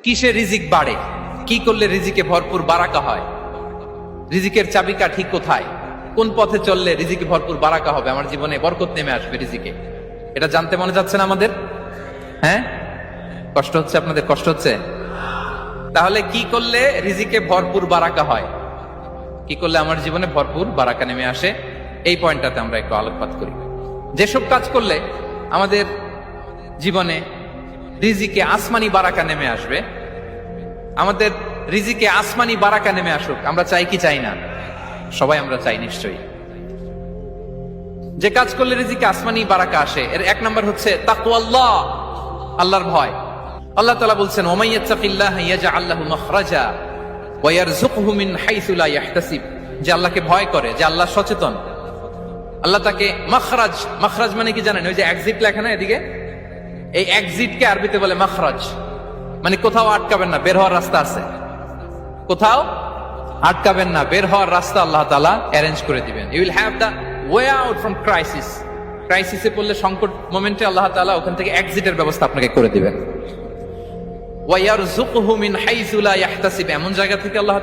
কিসে রিজিক বাড়ে, কি করলে রিজিকে ভরপুর বারাকা হয়, রিজিকের চাবিকাঠি কোথায়, কোন পথে চললে রিজিকে ভরপুর বারাকা হবে, আমার জীবনে বরকত নেমে আসবে রিজিকে, এটা জানতে মনে যাচ্ছে না আমাদের? হ্যাঁ, কষ্ট হচ্ছে আপনাদের? কষ্ট হচ্ছে? তাহলে কি করলে রিজিকে ভরপুর বারাকা হয়, কি করলে আমার জীবনে ভরপুর বারাকা নেমে আসে, এই পয়েন্টটাতে আমরা একটু আলোকপাত করি। যেসব কাজ করলে আমাদের জীবনে রিজিকে আসমানি বারাকা নেমে আসবে, আমাদের রিজিকে আসমানি বারাকা নেমে আসুক, আমরা চাই কি চাই না? সবাই আমরা চাই নিশ্চয়ই। যে কাজ করলে রিজিকে আসমানি বারাকা আসে, এর এক নম্বর হচ্ছে তাকওয়াল্লাহ, আল্লাহর ভয়। আল্লাহ তাআলা বলছেন, ওমাই ইয়াত্তাকিল্লাহ ইয়াজআল লাহু মাখরাজা ওয়া ইয়ারযুকহু মিন হাইসু লা ইয়াহতাসিব। যে আল্লাহকে ভয় করে, যে আল্লাহ সচেতন, আল্লাহ তাকে মাখরাজ, মাখরাজ মানে কি জানেন? ওই যে এক্সিট লেখা না এদিকে, এই এক্সিটকে আরবিতে বলে মাখরাজ, মানে কোথাও আটকাবেন না, বের হওয়ার রাস্তা আছে, কোথাও আটকাবেন না, বের হওয়ার রাস্তা আল্লাহ তাআলা অ্যারেঞ্জ করে দিবেন। You will have the way out from crisis. ক্রাইসিসে পড়লে, সংকট মোমেন্টে আল্লাহ তাআলা ওখান থেকে এক্সিটের ব্যবস্থা আপনাকে করে দিবেন। ওয়া ইয়ারযুকহু মিন হাইসু লা ইয়াহতাসিব, এমন জায়গা থেকে আল্লাহ